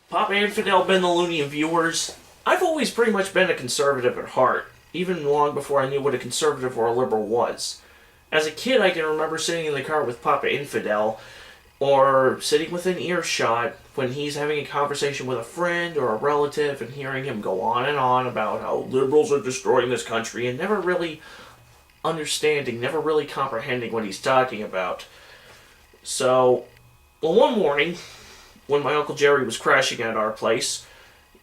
Papa Infidel, Ben the Looney, and viewers, I've always pretty much been a conservative at heart, even long before I knew what a conservative or a liberal was. As a kid, I can remember sitting in the car with Papa Infidel, or sitting within earshot when he's having a conversation with a friend or a relative and hearing him go on and on about how liberals are destroying this country and never really understanding, never really comprehending what he's talking about. So, well, one morning, when my Uncle Jerry was crashing at our place,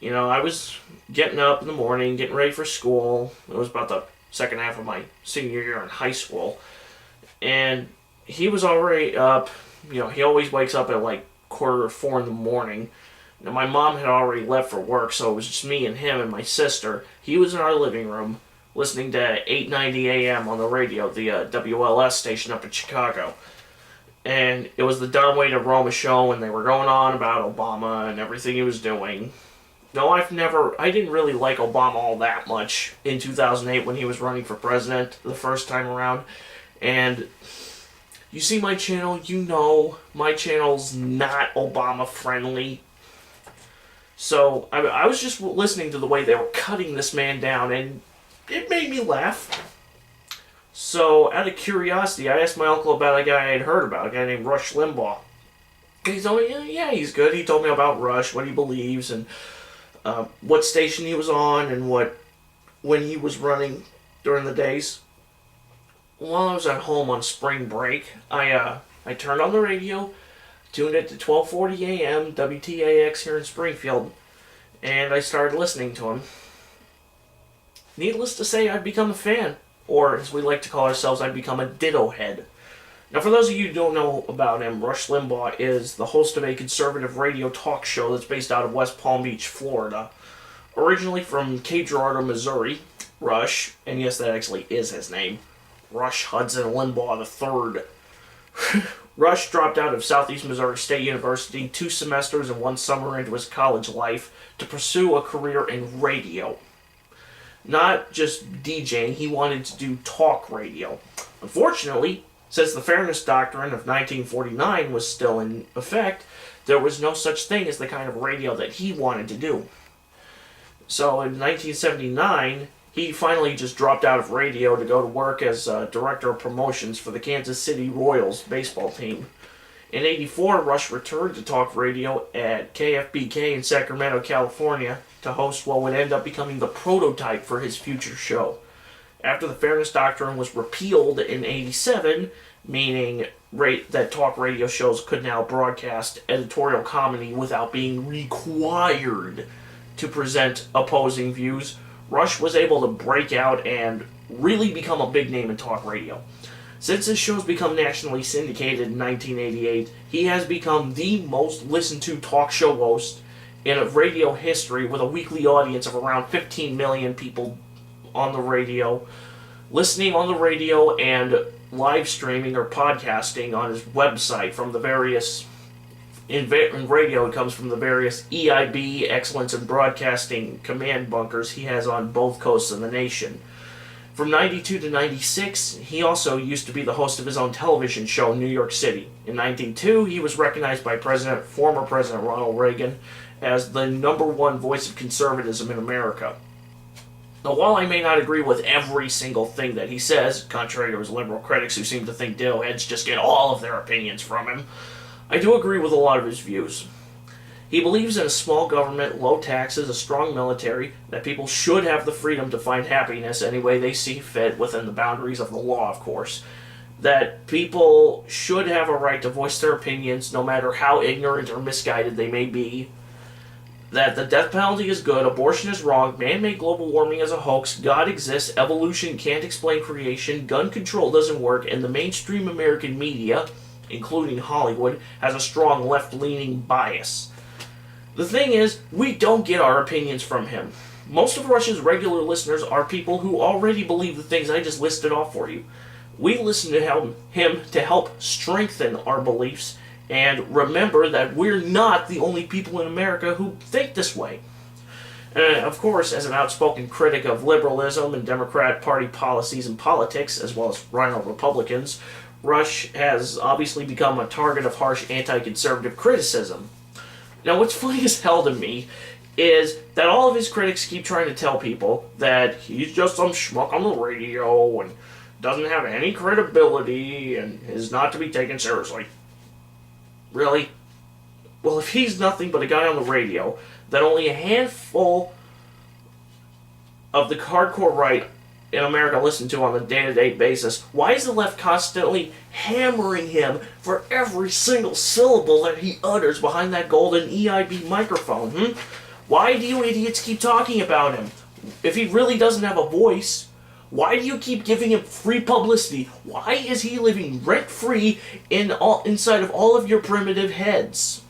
I was getting up in the morning, getting ready for school. It was about the second half of my senior year in high school. And he was already up. He always wakes up at like 3:45 in the morning. Now, my mom had already left for work, so it was just me and him and my sister. He was in our living room listening to 890 AM on the radio, the WLS station up in Chicago. And it was the Dumb Way to Roma show, and they were going on about Obama and everything he was doing. No, I didn't really like Obama all that much in 2008 when he was running for president the first time around. And you see my channel, my channel's not Obama friendly. So I was just listening to the way they were cutting this man down, and it made me laugh. So, out of curiosity, I asked my uncle about a guy I had heard about, a guy named Rush Limbaugh. And he told me, yeah, he's good. He told me about Rush, what he believes, and what station he was on, and when he was running during the days. While I was at home on spring break, I turned on the radio, tuned it to 12:40 a.m. WTAX here in Springfield, and I started listening to him. Needless to say, I've become a fan. Or, as we like to call ourselves, I've become a ditto head. Now, for those of you who don't know about him, Rush Limbaugh is the host of a conservative radio talk show that's based out of West Palm Beach, Florida. Originally from Cape Girardeau, Missouri, Rush, and yes, that actually is his name, Rush Hudson Limbaugh III. Rush dropped out of Southeast Missouri State University 2 semesters and 1 summer into his college life to pursue a career in radio. Not just DJing, he wanted to do talk radio. Unfortunately, since the Fairness Doctrine of 1949 was still in effect, there was no such thing as the kind of radio that he wanted to do. So in 1979, he finally just dropped out of radio to go to work as director of promotions for the Kansas City Royals baseball team. In '84, Rush returned to talk radio at KFBK in Sacramento, California, to host what would end up becoming the prototype for his future show. After the Fairness Doctrine was repealed in '87, meaning that talk radio shows could now broadcast editorial comedy without being required to present opposing views, Rush was able to break out and really become a big name in talk radio. Since his show's become nationally syndicated in 1988, he has become the most listened to talk show host in radio history, with a weekly audience of around 15 million people on the radio, listening on the radio and live streaming or podcasting on his website from the various, in radio it comes from the various EIB, Excellence in Broadcasting command bunkers he has on both coasts of the nation. From 92 to 96, he also used to be the host of his own television show in New York City. In 1992, he was recognized by former President Ronald Reagan as the #1 voice of conservatism in America. Now, while I may not agree with every single thing that he says, contrary to his liberal critics who seem to think ditto heads just get all of their opinions from him, I do agree with a lot of his views. He believes in a small government, low taxes, a strong military, that people should have the freedom to find happiness any way they see fit within the boundaries of the law, of course. That people should have a right to voice their opinions no matter how ignorant or misguided they may be. That the death penalty is good, abortion is wrong, man-made global warming is a hoax, God exists, evolution can't explain creation, gun control doesn't work, and the mainstream American media, including Hollywood, has a strong left-leaning bias. The thing is, we don't get our opinions from him. Most of Rush's regular listeners are people who already believe the things I just listed off for you. We listen to him to help strengthen our beliefs and remember that we're not the only people in America who think this way. Of course, as an outspoken critic of liberalism and Democrat Party policies and politics, as well as Rhino Republicans, Rush has obviously become a target of harsh anti-conservative criticism. Now, what's funny as hell to me is that all of his critics keep trying to tell people that he's just some schmuck on the radio and doesn't have any credibility and is not to be taken seriously. Really? Well, if he's nothing but a guy on the radio that only a handful of the hardcore right in America listen to on a day-to-day basis, why is the left constantly hammering him for every single syllable that he utters behind that golden EIB microphone? Why do you idiots keep talking about him? If he really doesn't have a voice, why do you keep giving him free publicity? Why is he living rent-free inside of all of your primitive heads?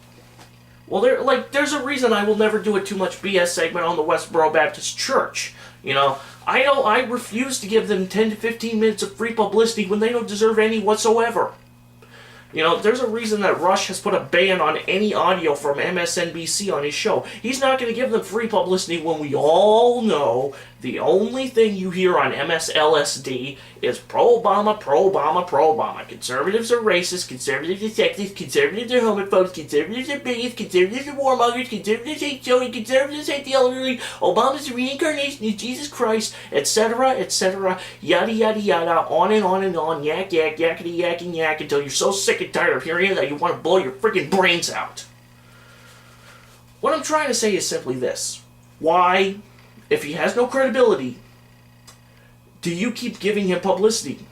Well, there's a reason I will never do a Too Much BS segment on the Westboro Baptist Church. I refuse to give them 10 to 15 minutes of free publicity when they don't deserve any whatsoever. There's a reason that Rush has put a ban on any audio from MSNBC on his show. He's not going to give them free publicity when we all know the only thing you hear on MSLSD is pro-Obama, pro-Obama, pro-Obama. Conservatives are racist, conservatives are sexist, conservatives are homophobes, conservatives are bigots, conservatives are warmongers, conservatives hate Joey, conservatives hate the elderly, Obama's the reincarnation of Jesus Christ, etc., yada yada yada, on and on and on, yak yak, yakety yak and yak, until you're so sick and tired of hearing it that you want to blow your freaking brains out. What I'm trying to say is simply this. Why, if he has no credibility, do you keep giving him publicity?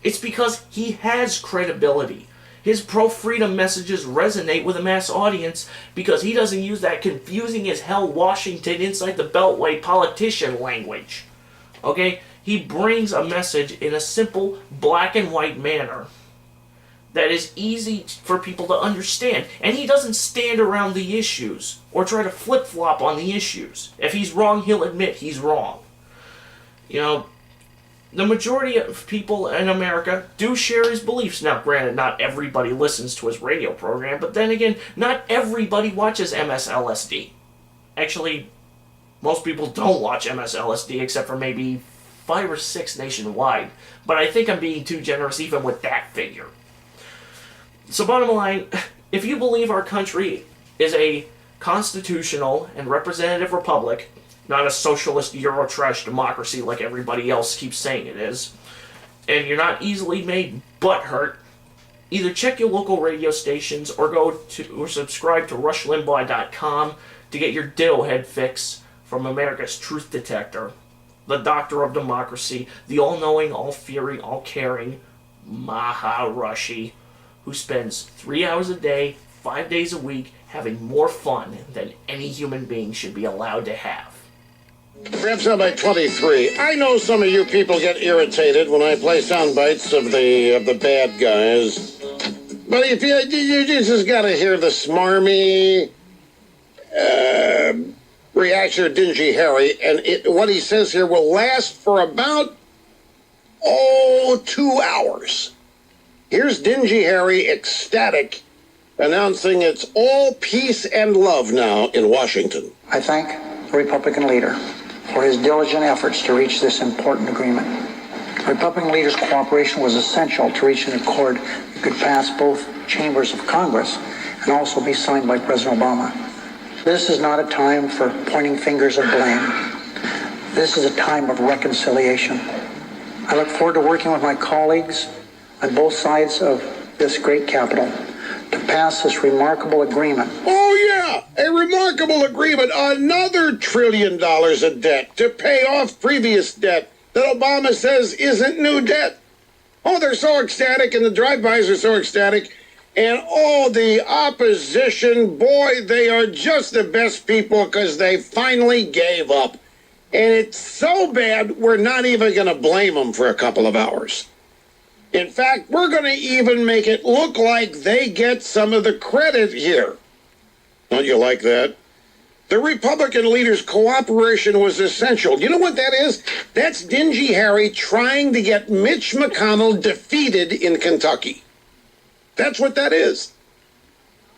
It's because he has credibility. His pro-freedom messages resonate with a mass audience because he doesn't use that confusing as hell Washington inside the Beltway politician language. Okay? He brings a message in a simple black and white manner that is easy for people to understand. And he doesn't stand around the issues or try to flip-flop on the issues. If he's wrong, he'll admit he's wrong. The majority of people in America do share his beliefs. Now, granted, not everybody listens to his radio program, but then again, not everybody watches MSLSD. Actually, most people don't watch MSLSD except for maybe 5 or 6 nationwide. But I think I'm being too generous even with that figure. So bottom line, if you believe our country is a constitutional and representative republic, not a socialist Eurotrash democracy like everybody else keeps saying it is, and you're not easily made butthurt, either check your local radio stations or subscribe to rushlimbaugh.com to get your ditto head fix from America's truth detector, the doctor of democracy, the all-knowing, all-fearing, all-caring Maharishi, who spends 3 hours a day, 5 days a week, having more fun than any human being should be allowed to have. Perhaps on by 23. I know some of you people get irritated when I play sound bites of the bad guys. But if you just gotta hear the smarmy reaction of Dingy Harry, and what he says here will last for about 2 hours. Here's Dingy Harry, ecstatic, announcing it's all peace and love now in Washington. I thank the Republican leader for his diligent efforts to reach this important agreement. The Republican leader's cooperation was essential to reach an accord that could pass both chambers of Congress and also be signed by President Obama. This is not a time for pointing fingers of blame. This is a time of reconciliation. I look forward to working with my colleagues on both sides of this great Capitol to pass this remarkable agreement. Oh, yeah, a remarkable agreement. Another $1 trillion of debt to pay off previous debt that Obama says isn't new debt. Oh, they're so ecstatic, and the drive-bys are so ecstatic. And the opposition, boy, they are just the best people because they finally gave up. And it's so bad, we're not even going to blame them for a couple of hours. In fact, we're going to even make it look like they get some of the credit here. Don't you like that? The Republican leader's cooperation was essential. You know what that is? That's Dingy Harry trying to get Mitch McConnell defeated in Kentucky. That's what that is.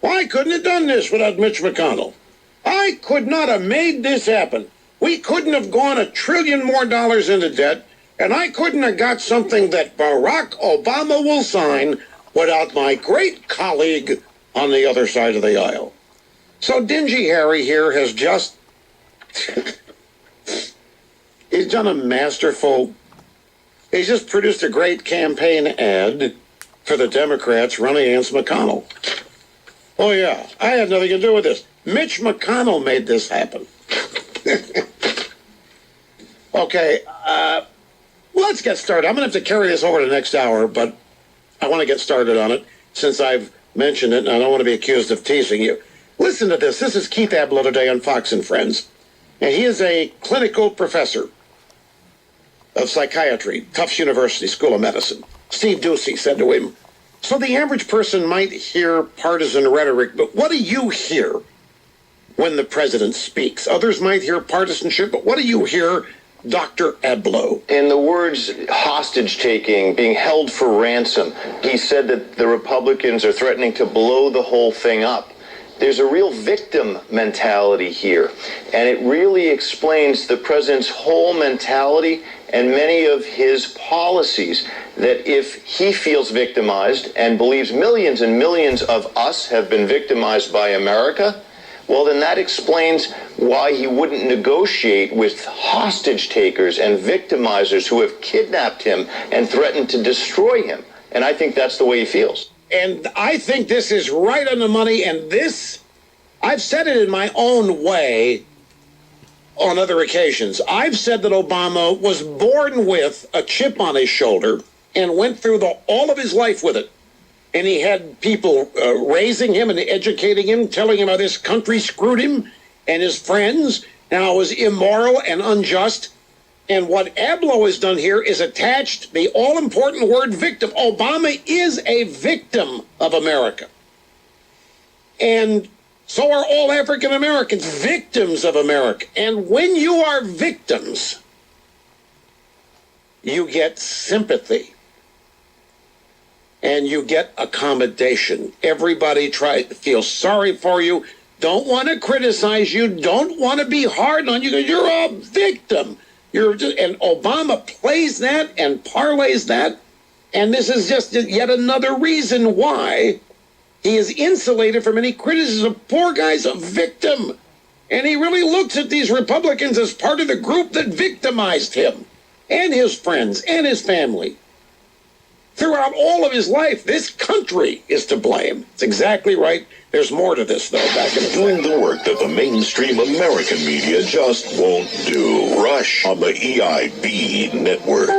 Well, I couldn't have done this without Mitch McConnell. I could not have made this happen. We couldn't have gone $1 trillion more into debt. And I couldn't have got something that Barack Obama will sign without my great colleague on the other side of the aisle. So Dingy Harry here has just he's done a masterful, he's just produced a great campaign ad for the Democrats running against McConnell. Oh yeah, I had nothing to do with this. Mitch McConnell made this happen. Okay, let's get started. I'm going to have to carry this over to the next hour, but I want to get started on it since I've mentioned it, and I don't want to be accused of teasing you. Listen to this. This is Keith Abloh today on Fox and Friends, and he is a clinical professor of psychiatry, Tufts University School of Medicine. Steve Ducey said to him, so the average person might hear partisan rhetoric, but what do you hear when the president speaks? Others might hear partisanship, but what do you hear, Dr. Abloh? In the words hostage-taking, being held for ransom, he said that the Republicans are threatening to blow the whole thing up. There's a real victim mentality here, and it really explains the president's whole mentality and many of his policies, that if he feels victimized and believes millions and millions of us have been victimized by America, well, then that explains why he wouldn't negotiate with hostage takers and victimizers who have kidnapped him and threatened to destroy him. And I think that's the way he feels. And I think this is right on the money, and this, I've said it in my own way on other occasions. I've said that Obama was born with a chip on his shoulder and went through all of his life with it. And he had people raising him and educating him, telling him how this country screwed him and his friends, and how it was immoral and unjust. And what Abloh has done here is attached the all-important word victim. Obama is a victim of America. And so are all African Americans, victims of America. And when you are victims, you get sympathy. And you get accommodation. Everybody feels sorry for you, don't want to criticize you, don't want to be hard on you because you're a victim. And Obama plays that and parlays that, and this is just yet another reason why he is insulated from any criticism. Poor guy's a victim, and he really looks at these Republicans as part of the group that victimized him and his friends and his family. Throughout all of his life, this country is to blame. It's exactly right. There's more to this, though. Back in doing the work that the mainstream American media just won't do. Rush on the EIB network.